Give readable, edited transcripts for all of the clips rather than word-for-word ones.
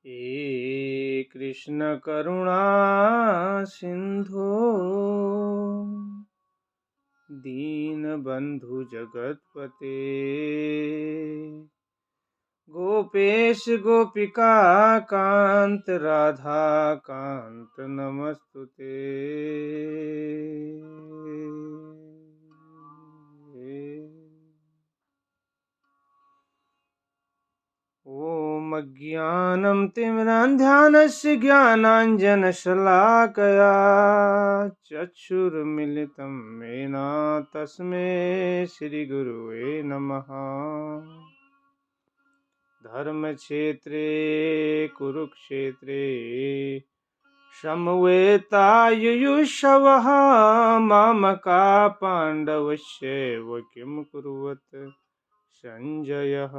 हे कृष्ण करुणा सिंधु दीनबंधु जगतपते गोपेश गोपिका कांत राधा कांत नमस्तुते। ॐ अज्ञानं तिमिरान्धस्य ज्ञानाञ्जनशलाकया चक्षुरुन्मिलितं येन तस्मै श्रीगुरुवे नमः। धर्मक्षेत्रे कुरुक्षेत्रे समवेतायुयुष्सवः मामका पाण्डवस्यैव किं कुर्वत् संजयः।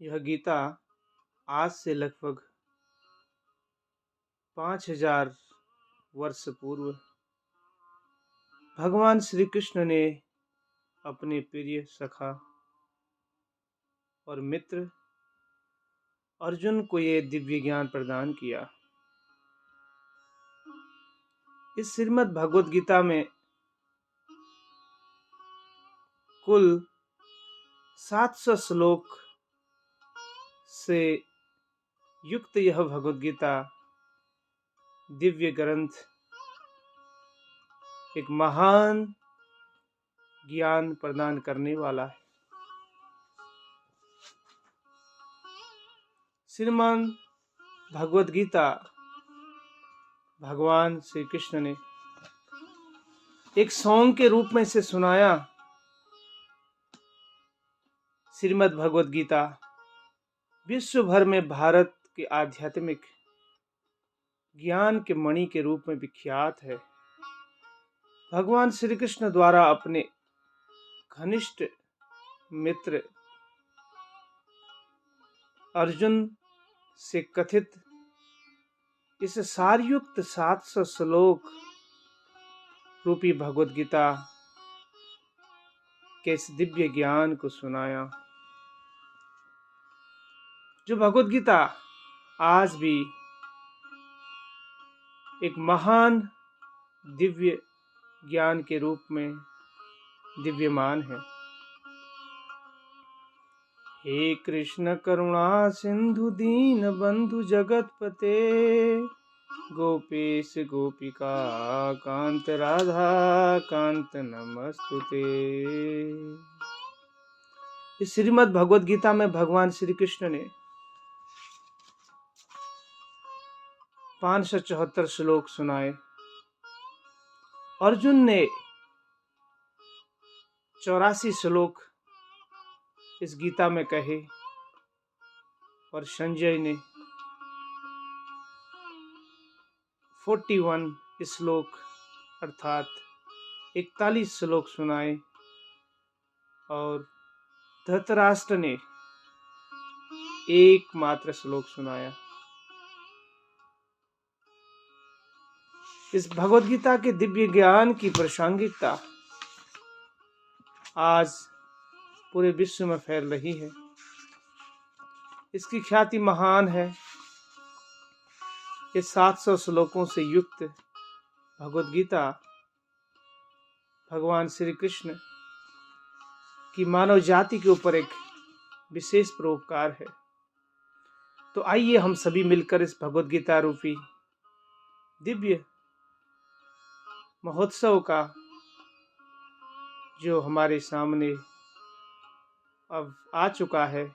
यह गीता आज से लगभग 5000 वर्ष पूर्व भगवान श्री कृष्ण ने अपने प्रिय सखा और मित्र अर्जुन को ये दिव्य ज्ञान प्रदान किया। इस श्रीमद् भगवद गीता में कुल 700 श्लोक से युक्त यह भगवद गीता दिव्य ग्रंथ एक महान ज्ञान प्रदान करने वाला है। श्रीमद् भगवद गीता भगवान श्री कृष्ण ने एक सॉन्ग के रूप में इसे सुनाया। श्रीमद् भगवद गीता विश्व भर में भारत के आध्यात्मिक ज्ञान के मणि के रूप में विख्यात है। भगवान श्री कृष्ण द्वारा अपने घनिष्ठ मित्र अर्जुन से कथित इस सारयुक्त 700 श्लोक रूपी भगवद गीता के इस दिव्य ज्ञान को सुनाया, जो भगवद गीता आज भी एक महान दिव्य ज्ञान के रूप में दिव्यमान है। हे कृष्ण करुणा सिंधु दीन बंधु जगतपते गोपेश गोपिका कांत राधा कांत नमस्तुते। इस श्रीमद् भगवद गीता में भगवान श्री कृष्ण ने 574 श्लोक सुनाए। अर्जुन ने 84 श्लोक इस गीता में कहे और संजय ने 41 श्लोक अर्थात 41 श्लोक सुनाए और धृतराष्ट्र ने एकमात्र श्लोक सुनाया। इस भगवद गीता के दिव्य ज्ञान की प्रासंगिकता आज पूरे विश्व में फैल रही है। इसकी ख्याति महान है। इस 700 श्लोकों से युक्त भगवद गीता भगवान श्री कृष्ण की मानव जाति के ऊपर एक विशेष परोपकार है। तो आइए हम सभी मिलकर इस भगवद गीता रूपी दिव्य महोत्सव का, जो हमारे सामने अब आ चुका है,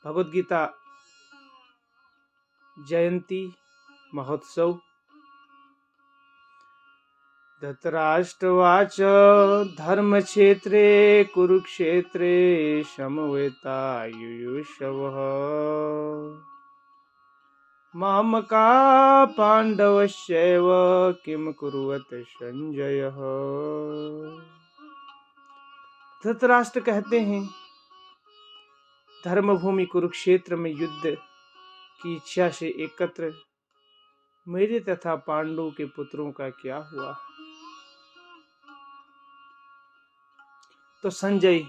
भगवद गीता जयंती महोत्सव। धृतराष्ट्रवाच धर्मक्षेत्रे कुरुक्षेत्रे समवेतायुयुष्सवः मामका पाण्डवस्यैव किं कुर्वत् संजयः। धृतराष्ट्र कहते हैं, धर्मभूमि कुरुक्षेत्र में युद्ध की इच्छा से एकत्र मेरे तथा पांडु के पुत्रों का क्या हुआ। तो संजय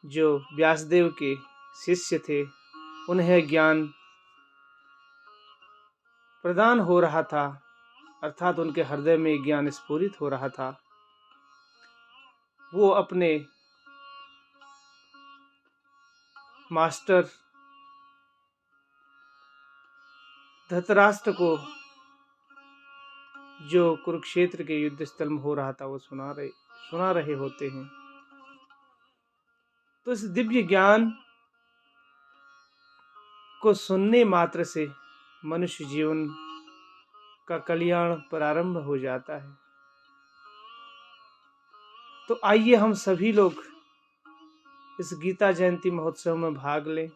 जो व्यासदेव के शिष्य थे, उन्हें ज्ञान प्रदान हो रहा था, अर्थात उनके हृदय में ज्ञान स्फुरित हो रहा था। वो अपने मास्टर धृतराष्ट्र को जो कुरुक्षेत्र के युद्ध स्थल में हो रहा था वो सुना रहे होते हैं। तो इस दिव्य ज्ञान को सुनने मात्र से मनुष्य जीवन का कल्याण प्रारंभ हो जाता है। तो आइए हम सभी लोग इस गीता जयंती महोत्सव में भाग लें।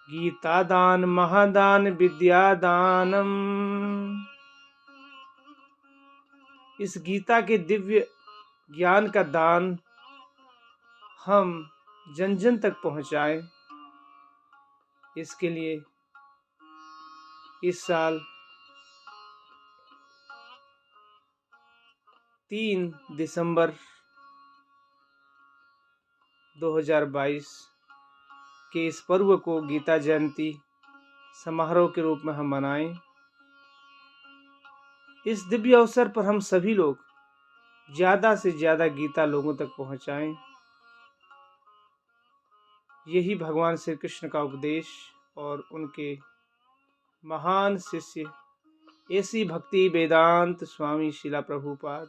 गीता दान महादान विद्या दानम। इस गीता के दिव्य ज्ञान का दान हम जन जन तक पहुंचाएं। इसके लिए इस साल 3 दिसंबर 2022 के इस पर्व को गीता जयंती समारोह के रूप में हम मनाएं। इस दिव्य अवसर पर हम सभी लोग ज्यादा से ज्यादा गीता लोगों तक पहुंचाएं। यही भगवान श्री कृष्ण का उपदेश और उनके महान शिष्य ऐसी भक्ति वेदांत स्वामी शिला प्रभुपाद।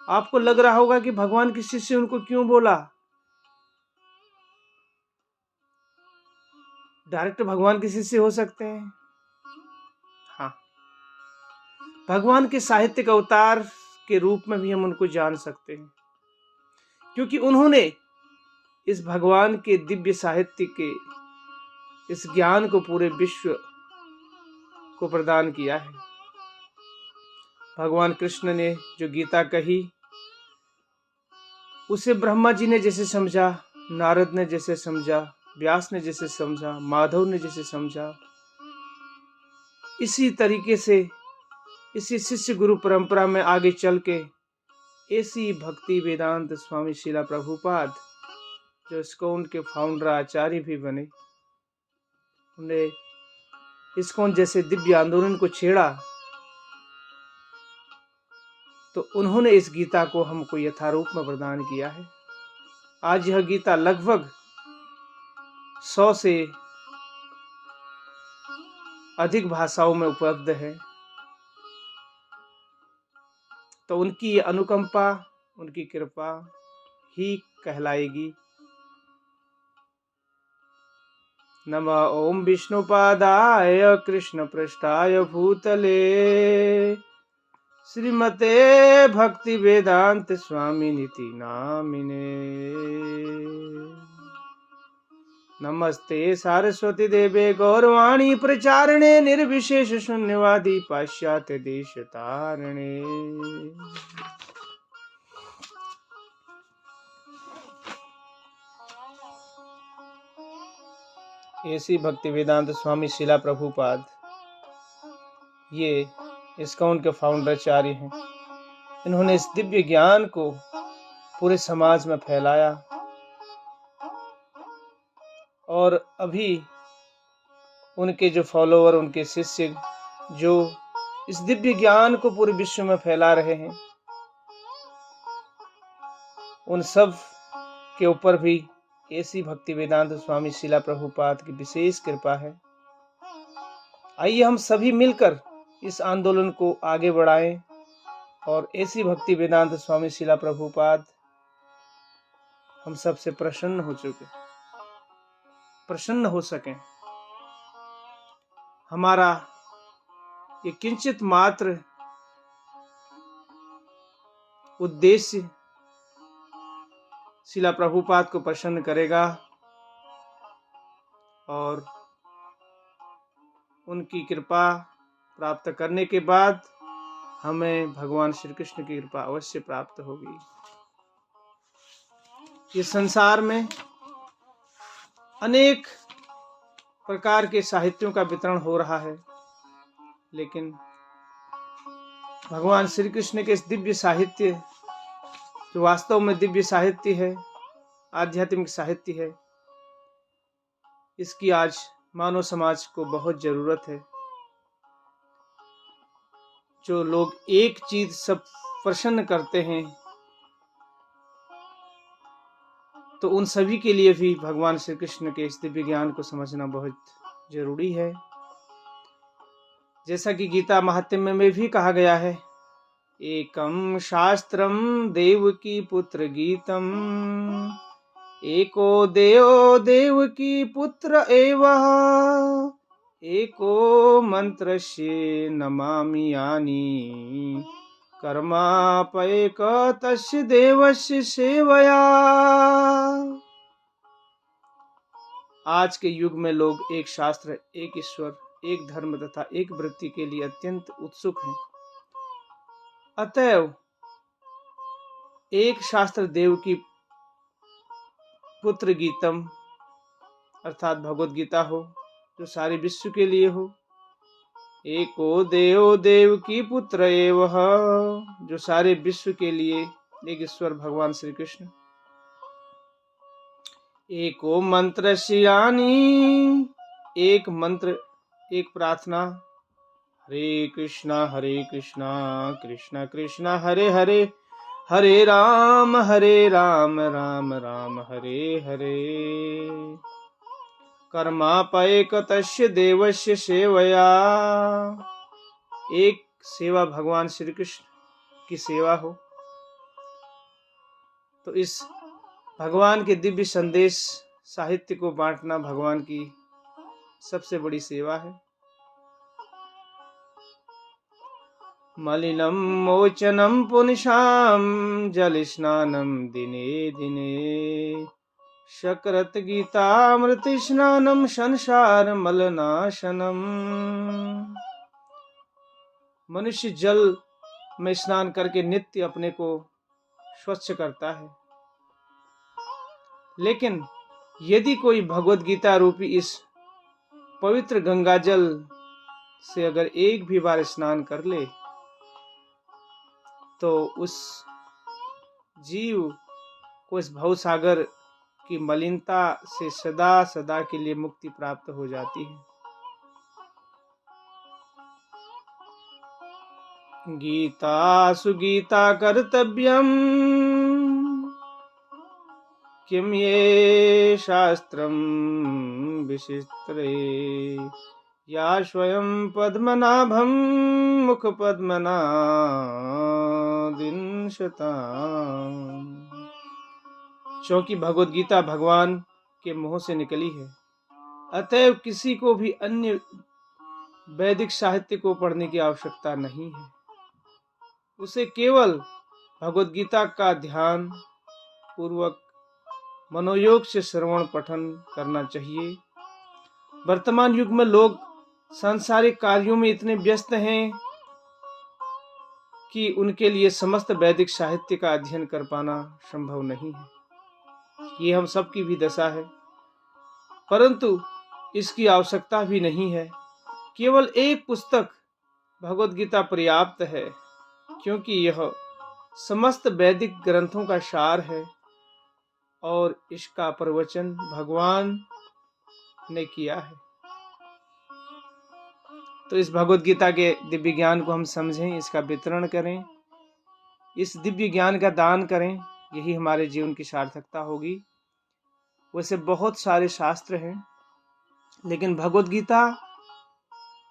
आपको लग रहा होगा कि भगवान के शिष्य उनको क्यों बोला, डायरेक्ट भगवान के शिष्य हो सकते हैं। हाँ, भगवान के साहित्यिक अवतार के रूप में भी हम उनको जान सकते हैं, क्योंकि उन्होंने इस भगवान के दिव्य साहित्य के इस ज्ञान को पूरे विश्व को प्रदान किया है। भगवान कृष्ण ने जो गीता कही उसे ब्रह्मा जी ने जैसे समझा, नारद ने जैसे समझा, व्यास ने जैसे समझा, माधव ने जैसे समझा, इसी तरीके से इसी शिष्य गुरु परंपरा में आगे चल के ऐसी भक्ति वेदांत स्वामी शिला प्रभुपाद जो इस्कॉन के फाउंडर आचार्य भी बने, उन्हें इस्कॉन जैसे दिव्य आंदोलन को छेड़ा, तो उन्होंने इस गीता को हमको यथारूप में प्रदान किया है। आज यह गीता लगभग 100 से अधिक भाषाओं में उपलब्ध है। तो उनकी अनुकंपा, उनकी कृपा ही कहलाएगी। नमः ओम विष्णुपादाय कृष्ण पृष्ठाय भूतले श्रीमते भक्ति वेदांत स्वामी निति नामिने। नमस्ते सारस्वती देवे गौरवाणी प्रचारणे निर्विशेष शून्यवादी पाश्चात्य देश तारणे। ऐसी भक्ति वेदांत स्वामी शिला प्रभुपाद ये इस्कॉन के फाउंडर आचार्य हैं। इन्होंने इस दिव्य ज्ञान को पूरे समाज में फैलाया और अभी उनके जो फॉलोअर, उनके शिष्य जो इस दिव्य ज्ञान को पूरे विश्व में फैला रहे हैं, उन सब के ऊपर भी ऐसी भक्ति वेदांत स्वामी शिला प्रभुपाद की विशेष कृपा है। आइए हम सभी मिलकर इस आंदोलन को आगे बढ़ाएं और ऐसी भक्ति वेदांत स्वामी शिला प्रभुपाद हम सबसे प्रसन्न हो सकें। हमारा ये किंचित मात्र उद्देश्य शिला प्रभुपाद को प्रसन्न करेगा और उनकी कृपा प्राप्त करने के बाद हमें भगवान श्री कृष्ण की कृपा अवश्य प्राप्त होगी। इस संसार में अनेक प्रकार के साहित्यों का वितरण हो रहा है, लेकिन भगवान श्री कृष्ण के इस दिव्य साहित्य जो वास्तव में दिव्य साहित्य है, आध्यात्मिक साहित्य है, इसकी आज मानव समाज को बहुत जरूरत है। जो लोग एक चीज सब प्रसन्न करते हैं, तो उन सभी के लिए भी भगवान श्री कृष्ण के इस दिव्य ज्ञान को समझना बहुत जरूरी है। जैसा कि गीता महात्म्य में भी कहा गया है, एकम शास्त्रम देवकी पुत्र गीतम, एको देवकी पुत्र एवः, एको मंत्रस्य नमामि यानि, कर्मापयेक तस्य देवस्य सेवया। आज के युग में लोग एक शास्त्र, एक ईश्वर, एक धर्म तथा एक वृत्ति के लिए अत्यंत उत्सुक हैं। अतएव एक शास्त्र देव की पुत्र गीतम अर्थात भगवत गीता हो, जो सारे विश्व के लिए हो। एको देव की पुत्र एवः, जो सारे विश्व के लिए एक ईश्वर भगवान श्री कृष्ण। एको मंत्र यानी, एक मंत्र, एक प्रार्थना, हरे कृष्णा कृष्णा कृष्णा हरे हरे, हरे राम राम राम हरे हरे, कर्मापयेक तस्य देवस्य सेवया। एक सेवा भगवान श्री कृष्ण की सेवा हो, तो इस भगवान के दिव्य संदेश साहित्य को बांटना भगवान की सबसे बड़ी सेवा है। मलिनम मोचनम पुनिशाम जल स्नानम दिने दिने, शक्रत गीतामृत स्नानम संसार मलनाशनम। मनुष्य जल में स्नान करके नित्य अपने को स्वच्छ करता है, लेकिन यदि कोई भगवत गीता रूपी इस पवित्र गंगा जल से अगर एक भी बार स्नान कर ले, तो उस जीव को इस भवसागर की मलिनता से सदा सदा के लिए मुक्ति प्राप्त हो जाती है। गीता सुगीता कर्तव्यम, किम ये शास्त्रम विचित्रे, या स्वयं पद्मनाभम मुख पद्मनादिंशताम्। क्योंकि भगवत गीता भगवान के मुंह से निकली है, अतएव किसी को भी अन्य वैदिक साहित्य को पढ़ने की आवश्यकता नहीं है। उसे केवल भगवत गीता का ध्यान पूर्वक मनोयोग से श्रवण पठन करना चाहिए। वर्तमान युग में लोग सांसारिक कार्यों में इतने व्यस्त हैं कि उनके लिए समस्त वैदिक साहित्य का अध्ययन कर पाना संभव नहीं है। ये हम सबकी भी दशा है, परंतु इसकी आवश्यकता भी नहीं है। केवल एक पुस्तक भगवत गीता पर्याप्त है, क्योंकि यह समस्त वैदिक ग्रंथों का सार है और इसका प्रवचन भगवान ने किया है। तो इस भगवत गीता के दिव्य ज्ञान को हम समझें, इसका वितरण करें, इस दिव्य ज्ञान का दान करें, यही हमारे जीवन की सार्थकता होगी। वैसे बहुत सारे शास्त्र हैं, लेकिन भगवत गीता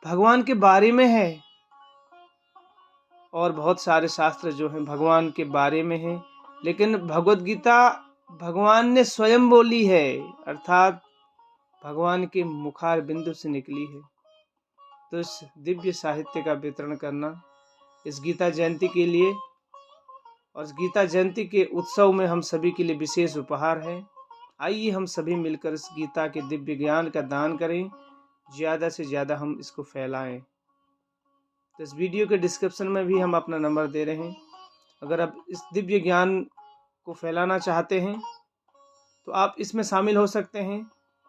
भगवान के बारे में है, और बहुत सारे शास्त्र जो हैं भगवान के बारे में हैं, लेकिन भगवत गीता भगवान ने स्वयं बोली है, अर्थात भगवान के मुखार बिंदु से निकली है। तो इस दिव्य साहित्य का वितरण करना इस गीता जयंती के लिए, और इस गीता जयंती के उत्सव में हम सभी के लिए विशेष उपहार है। आइए हम सभी मिलकर इस गीता के दिव्य ज्ञान का दान करें, ज़्यादा से ज़्यादा हम इसको फैलाएं। तो इस वीडियो के डिस्क्रिप्शन में भी हम अपना नंबर दे रहे हैं। अगर आप इस दिव्य ज्ञान को फैलाना चाहते हैं तो आप इसमें शामिल हो सकते हैं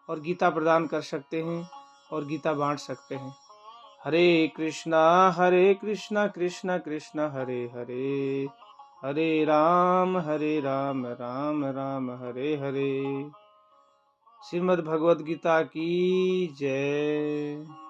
और गीता प्रदान कर सकते हैं और गीता बांट सकते हैं। हरे कृष्णा कृष्णा कृष्णा हरे हरे, हरे राम राम राम हरे हरे। श्रीमद् भगवद गीता की जय।